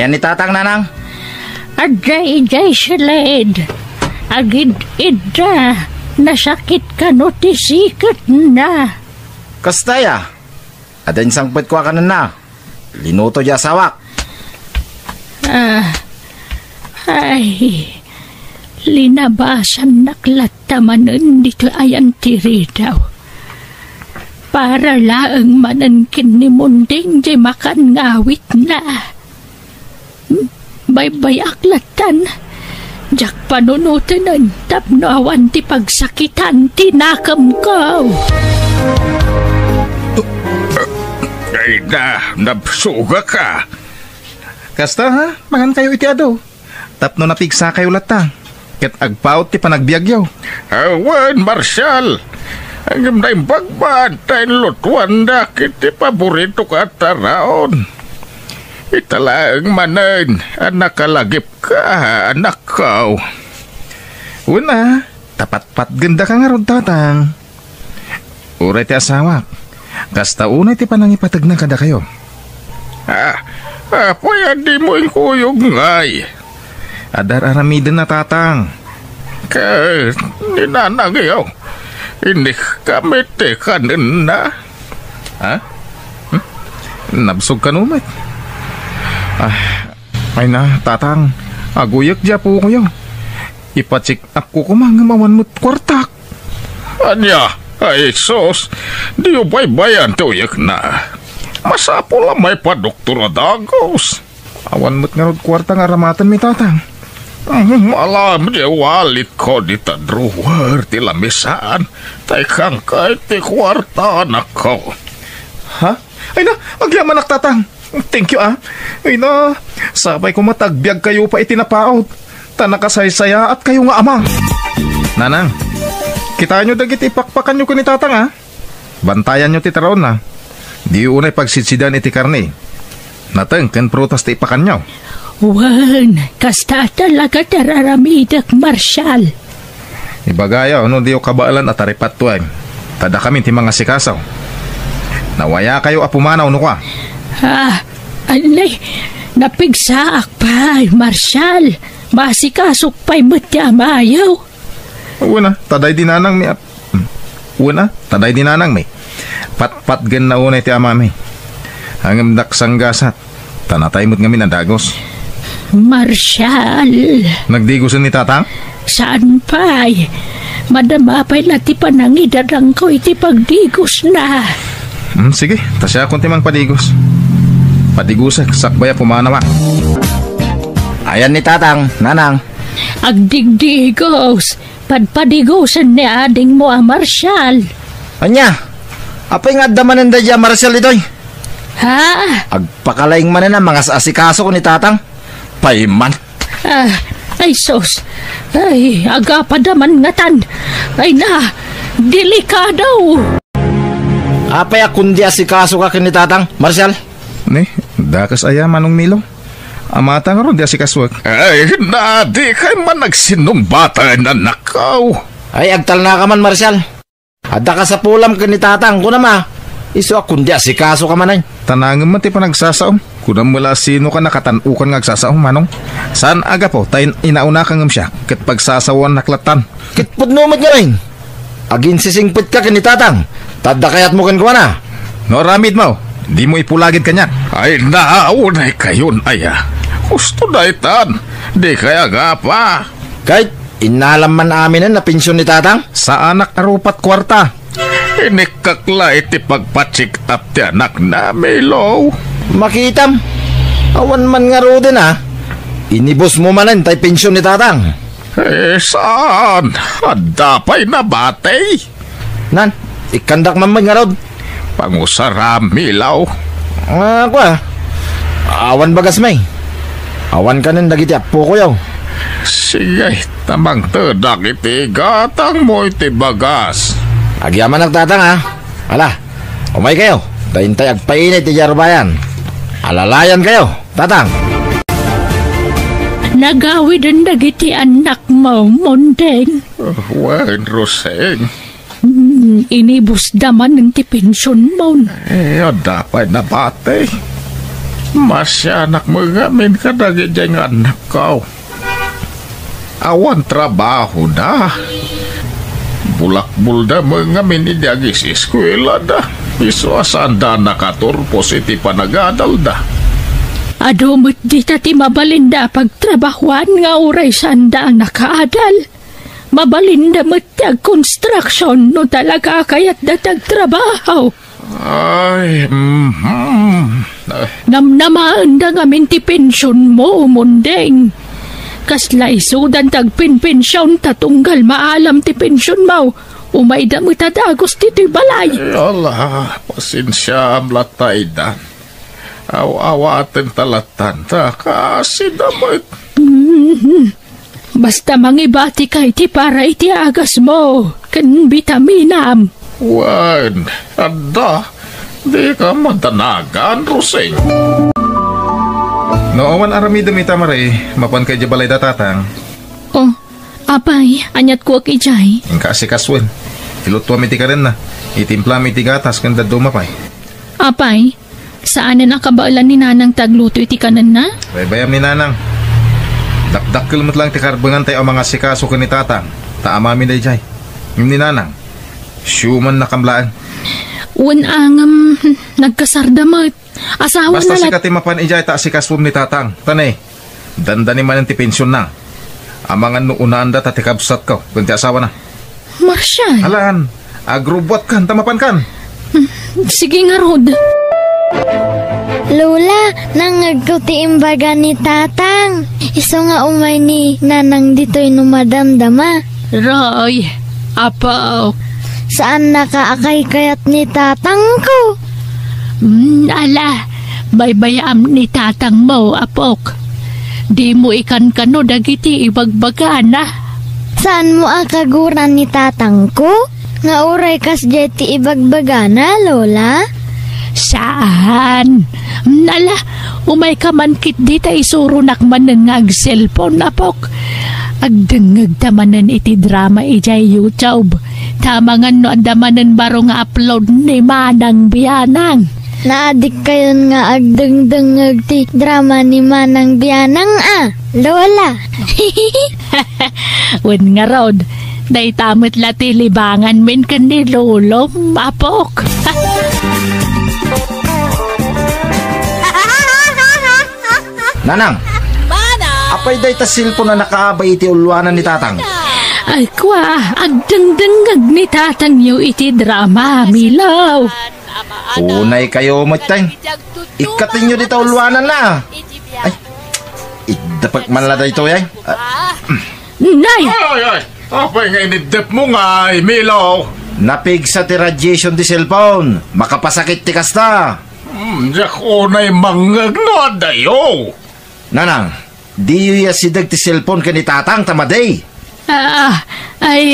Ayan ni tatang nanang. Aday silid. Agid idra. Nasakit ka no tisikat na. Kastaya. Adan sangpit ko ka na. Linuto di asawak. Ay. Linabasan naklatamanan dito ayan tiri daw. Para laang manankin ni munding di makan ngawit na. Bay-bay aklatan. Jak panunutan ang tapnawan ti pagsakitan tinakam ko. Ay na, napsuga ka. Kasta ha, mangan kayo iti ado. Tapno napigsa kayo lata. Ket agpaut ti panagbiagyaw. Awan, Marshal. Ang ganda yung pagbantay lutuan na kiti paborito ka taraon. Italaang manan, anak kalagip ka, anak ko. Una, tapat-pat ganda ka nga rod tatang. Uray ti asawak. Kasta unay ti panangipatag na kada kayo. Apoy, di mo yung kuyog ngay. Adar aramiden na tatang. Kaya, ninanagayaw. Hindi kami tekanin na. Ha? Nabsog ka numit. Ay na, tatang. Aguyak dya po kayo. Ipatsik ako kumangamawan mo't kwartak. Anya, ay sos, di ubay bayan tuyak na. Masapo lang may padoktor na dagos. Awan mo't nga rod kwarta nga ramatan mi tatang. Alam di walit ko di tadruwer ti lamisaan. Taikang kahit ti kwarta na ko. Ha? Ay na, agyaman tatang. Thank you Ay na, sabay ko matagbiag kayo pa itinapaot. Tanakasaysaya at kayo nga ama. Nanang, kita nyo dagit ipakpakan nyo ko ni tatang Bantayan nyo ti taron na. Di unay pagsitsidan iti karne. Natang ken prutas ti ipakan nyo. Wan, kasta talaga tararamidak, Marshal. Ibagaya, ano diyo kabaalan at aripat tuwag. Tada kami ti mga sikasaw. Nawaya kayo apumanaw no ka. Alay, napigsaak pa, Marshal. Masikasok pa'y matya mayaw. Una, taday dinanang may. Taday dinanang may. Pat-pat gan na unay ti amami. Hangam daksang gasat. Tanatay mo't ngamin ang dagos. Marshal. Nagdigusan ni tatang? Saan pa'y? Madama pa'y lati panangidadang ko iti pagdigos na. Sige, tasya akong timang padigos. Padigusak, sakbaya pumanawa. Ayan ni tatang, nanang. Agdigdigos. Padpadigosan ni ading mo Marshal. Anya, apay nga damanan da dya Marshal itoy? Ha? Agpakalaing manan ang mga asikaso ko ni tatang. Paiman. Ay sos. Ay, agapadaman ngatan. Ay na, delikado. Apay akundi asikaso ka ni tatang, Marshal? Ne, dakas aya manong Milo. Amata nga ron di asikaswag. Ay, di kay man nagsinumbata na nakaw. Ay, agtal na ka man, Marshal. Ada ka sa pulam ka ni tatang ko na ma. Iso akundi asikaso ka man ay. Tanangin man ti pa nagsasaom. Kunam mula sino ka nakatanukan nga agsasaom, manong. Saan aga po, tayo inauna kang siya. Kat pagsasawan naklatan. Kit pudnumot nga rin. Agin sisingpit ka ni tatang. Tada kayat mo kan na. No, ramid mo. Di mo ipulagid kanya. Ay, naunay kayon, aya. Gusto na itan. Di kaya nga pa. Kahit inalam man amin na pensyon ni tatang. Sa anak arupat kwarta. Inikakla iti pagpatsik up ti anak na Milo. Makitam. Awan man nga ro din Inibos mo manan tay pensyon ni tatang. Saan? Adapay na batay. Nan, ikandak man nga ro. Pangusara Milaw. Ako awan bagas may. Awan ka nang dagiti apo ko yaw. Sige, tamang tedak iti gatang mo iti bagas. Agyaman nagtatang Ala, umay kayo. Dahintay agpainit ti Jarbayan. Alalayan kayo, tatang. Nagawid ang dagiti anak mo, Mondeng. Wen, Roseng. Inibus daman ng tipensyon mo. Dapat na batay. Masya anak mga min kadagi dyan nga anak ko. Awan trabaho na. Bulak-bulda mga min idagi si eskwela da. Iso asanda nakatur positif panagadal da. Adumot di tati mabalinda pagtrabahuan nga uray sanda ang nakaadal. Mabalinda matag construction no talaga kayat datag trabaho. Ay, Namnamaan da nga minti pensyon mo, mundeng. Kasla isudan tag pinpensyon tatunggal maalam ti pensyon mo. Umay da mo tadagos dito'y balay. Allah, pasensya am latay dan. Aw-awa atin talatan ta kasi dapat. Basta mangibati kay ti para iti agas mo. Kan vitaminam. Wan, ada, di ka matanagan, Roseng. Nooman arami damita maray, mapan kay jabalay da tatang. Oh, apay, anyat ko kijay. Ang kasikaswen. Ilutuwa miti ka rin na. Itimpla miti gatas kanda dumapay. Apay, saan na nakabaalan ni nanang tagluto iti kanan na? Baybayam ni nanang. Dakdakil mo't lang ti karbangan tayo ang mga sikaso ka ni tatang. Taamami na jay. Yung ni nanang. Syuman na kamlaan. Ang nagkasardamat. Asawa Basta na si katimapan ijay ta sikaswom ni tatang. Tanay, dandani man ang ti pensyon na. Amangan no unaan da tatikabsat ko. Kunti asawa na. Marshal. Alaan, agrobot kan, tamapan kan. Sige nga, Rod. Lola, nangagko ti imbaga ni tatang. Iso nga umay ni nanang dito'y numadamdama. Roy, apo. Saan nakaakay kayat ni tatang ko? Ala, baybayam ni tatang mo, apok. Di mo ikan kano dagiti ibagbagana. Saan mo akaguran ni tatang ko? Nga uray kas jeti ibagbagana, Lola? Saan? Ala, umay ka man kit di ta isuro nakman ng cellphone, apok. Agdengag tamanan iti drama ijay YouTube. Tamangan no andamanan baro nga upload ni Manang Bianang. Naadik kayon nga agdengdengag ti drama ni Manang Bianang Lola. Wen nga Rod, day tamit lati libangan min kan ni Lolo, apok. Nanang, apay day ta silpo na nakaabay iti ulwanan ni tatang. Ay kwa, agdengdengag ni tatang yu iti drama, milaw. Unay kayo matang. Ikatin nyo dito ulwanan na. Ay, idapag man la dito ay. Nay! Ay, apay nga inidep mo nga, Milo. Napig sa ti radiation di cellphone. Makapasakit ti kasta. Yak unay mangag na dayo. Nanang, di yu yasidag ti cellphone ka ni tatang tamaday. Ay...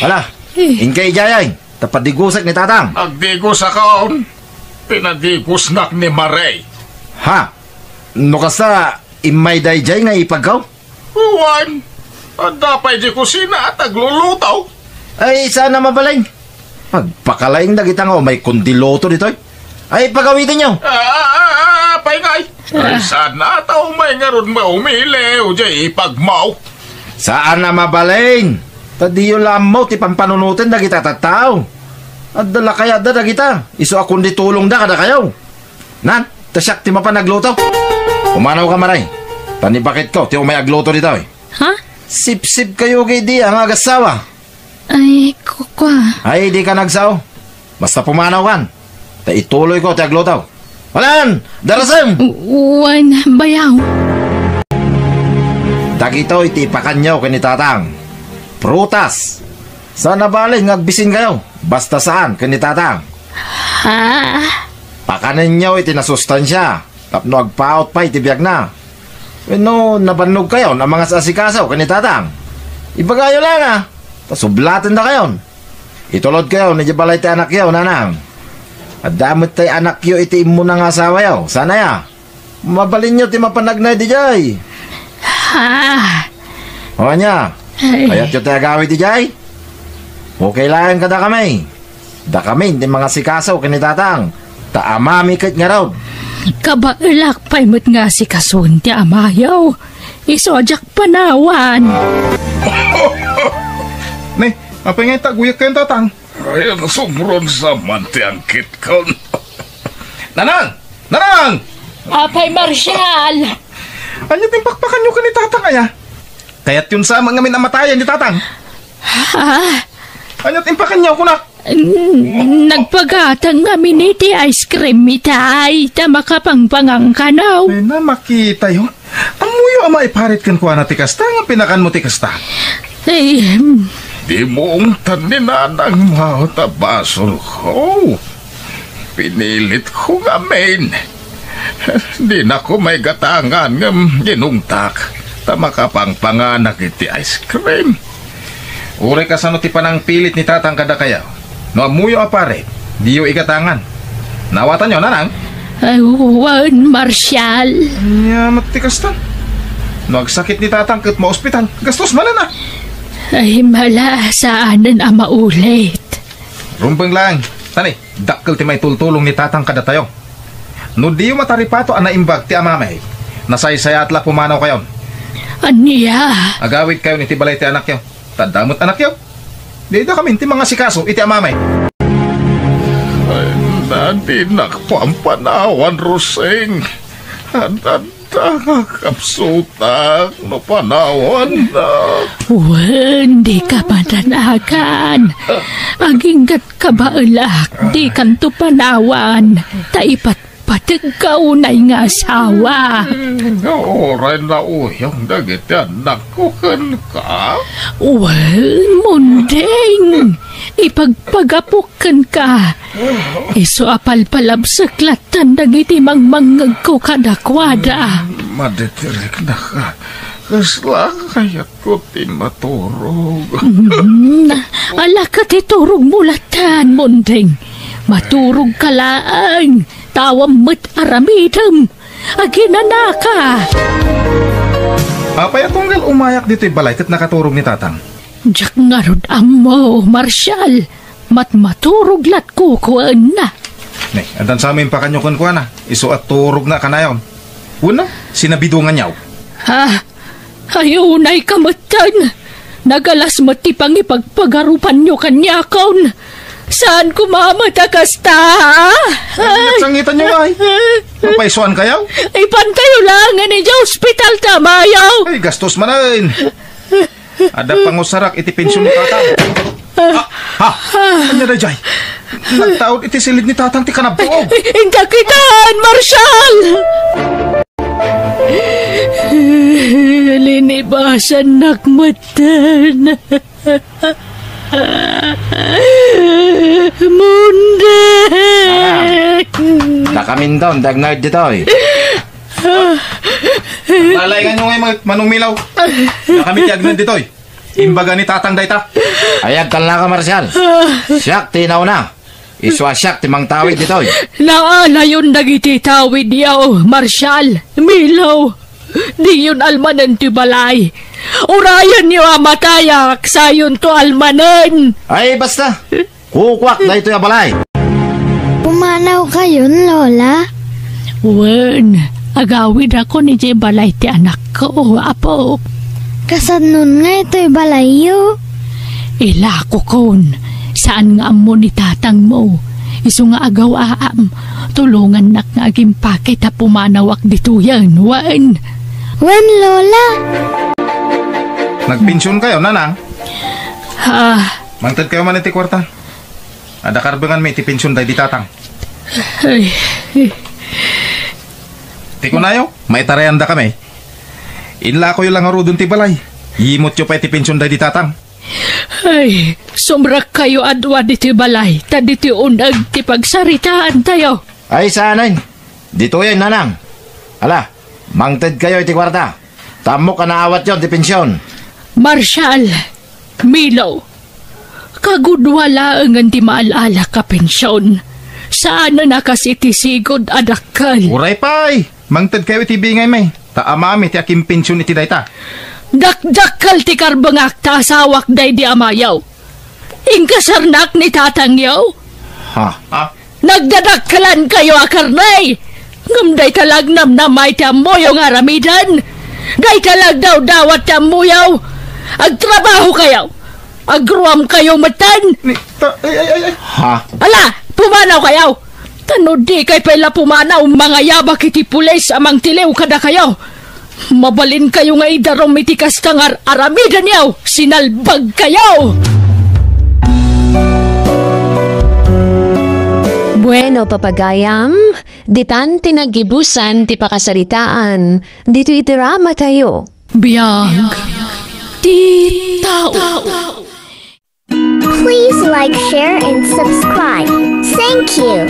Wala, inkay jayay. Tapadigusak ni tatang. Agdigos akaon, pinadigos nak ni Maray. Ha? No kasta, imay day jay nga ipagaw? Uwan, dapay di kusina at aglulutaw. Ay, sana mabalay. Pagpakalaing na kita nga, may kundiloto dito. Ay, pagawitin nyo. Pay. Ay, sana tao may nga ron maumili o di ipagmaw. Saan na mabalay? Tadiyo lamaw, ti pampanunutin na kita tataw. At dala kaya da kita. Iso akong di tulong da kada kayo. Nan, tasyak ti mapanagluto. Umanaw ka maray. Tanibakit ko, ti umay agluto dito eh. Ha? Sip-sip kayo kay di ang agasawa. Ay, kukwa. Ay, di ka nagsaw. Basta pumanaw kan. Ta ituloy ko, ti agluto. Walan! Darasam! Uwan, bayaw. Dagito itipakan nyo kani tatang. Prutas. Sana balay ngagbisin kayo. Basta saan kani tatang. Ha? Pakanin nyo iti nasustansya. Tapno agpaot pa itibiyag na. No, nabanog kayo na mga sasikasaw kani tatang. Ibagayo lang Tasublatan na kayo. Itulod kayo, nadyabalay tayo anak yaw, nanang. At damot tayo anak yaw, iti imo na nga asawa yaw. Sana ya. Mabalin nyo, ti mapanagnay di jay. Ha? O nya, kayat yun tayo gawin di jay. Okay lang kada kami. Da kami, di mga sikasaw kani tatang. Taamami kit nga raw. Kabailak pa'y mo't nga si kasunti amayaw. Isojak panawan. Ne, apa nga itaguyak kayong tatang? Ay, sumron sa manti ang kitkon. Nanang! Nanang! Apay Marshal. Ano ting pakpakan nyo ka ni tatang kaya? Kaya't yun sa mga minamatayan ni tatang. Ha? Ano ting pakan nyo kunak? Nagpagatang kami ni ti ice cream mitay. Tama ka pang pangangkanaw. Ay na, makita yun. Amuyo ama iparit kan kuha na tikasta. Ang pinakan mo tikasta. Ay, Di mong taninanang mautabaso ko. Pinilit ko gamin. Di na ko may gatangan ng ginungtak. Tama ka pang panganak iti ice cream. Ure ka sa ti panang pilit ni tatang kada kaya. No amuyo apare. Di yung igatangan. Nawatan nyo, nanang? awan Marshal. Ya, matikasta. No agsakit ni tatang kat ma-ospital. Gastos malan na. Ay mala saanan ama ulit. Rumpeng lang. Tani, dakkel ti may tultulong ni tatang kada tayo. No di yung mataripato anaimbag ti amamay. Nasaysaya atla pumanaw kayo. Aniya? Agawid kayo ni ti balay ti anak yo. Tadamot anak yo. Di da kami ti mga sikaso iti amamay. Ay, nadi nakpampanawan, Roseng. Kapsutak no panawan na. Wen, di ka matanakan. Aginggat ka ba alak, di kanto panawan. Taipat patag kaunay nga asawa. Oray na uyang dagiti anak ko ka. Wen, mundeng. Ipagpagapukan ka. Iso apal palabsaklatan dagiti mangmangag ko kadakwada. Madetirik na ka. Kasla kaya't ko ti maturog. Ala ka titurog mulatan, mundeng. Maturog ka laang. Tawam met aramidam. Aginana ka. Apay atunggal umayak dito'y balay kat nakaturog ni tatang. Diyak nga rod amo, Marshal. Maturog lat kukuan na. Ne, andan sa amin pa kanyo kuha na. Iso at turog na kanayon. Una, sinabidungan niyaw. Ha? Ayunay kamatan. Nagalas mati pang ipagpagarupan nyo kanyakaon. Saan kumamata kasta? Sangitan nyo ay. Napaisuan kayaw? Ay pantayo lang nga ni hospital tamayaw. Ay, gastos manan. Ada pangusarak iti pensyon ni tatang. Ha? Ano na jay? Nagtaon iti silid ni tatang ti kanabuog. Hindi kitaan, Marshal! Linibasan nakmatan. Mundeng! Nakamin doon, dagnard dito eh. Lalay nga nyo ngayon manumilaw. Nakamit yagnan dito eh. Imbaga ni tatang dayta. Ayag kal na ka, Marshal. Siyak, tinaw na. Iswa siyak, timang tawid dito eh. Naala yun nagiti tawid yaw, Marshal. Milaw. Di yun almanan ti balay. Urayan niyo amatayak sayon to almanan. Ay, basta. Kukwak na ito yung balay. Pumanaw kayon, Lola? Wen, agawid ako ni Jay balay ti anak ko, apo. Kasad nun nga ito'y balayo. Ilako kon, saan nga amo ni tatang mo? Isu nga agaw aam, tulungan nak nga aging pakit ha pumanawak dito yan, wen. Wen, Lola? Nagpensyon kayo, nanang? Ha, Mangtad kayo man iti kwarta. Ada karbangan may iti pensyon day di tatang. ay, Ti ko nayo, may tarayanda kami. Inla ko yung lang arudon ti balay. Yimot yo pa iti pensyon day di tatang. ay, sumrak kayo adwa dito balay, ta dito unag ti pagsaritaan tayo. Ay, sanay. Dito yan, nanang. Ala, mangtad kayo iti kwarta. Tamo ka naawat yun, di pensyon. Marshal, Milo, kagudwala ang ti maalala ka pensyon. Saan na nakasitisigod adakal? Uray pay, mangtad kayo iti bingay may. Taamami ti aking pensyon iti dayta. Dakdakal ti karbangak ta asawak day di amayaw. Ingkasarnak ni tatang yaw. Ha? Ha? Nagdadakkalan kayo akarnay. Ngamday kalag namnamay tamoyo nga ramidan. Day kalag daw dawat tamoyaw. Agtrabaho kayo. Agruam kayo matan. Ay. Ha? Ala, pumanaw kayo. Tano di kay pala pumanaw mga yabak iti pulis amang tilew kada kayo. Mabalin kayo nga idarom itikas kangar aramidan yaw. Sinalbag kayo. Bueno, papagayam, ditan tinagibusan ti pakasaritaan, dito itirama tayo. Biyag. Di tao. Please like, share, and subscribe. Thank you.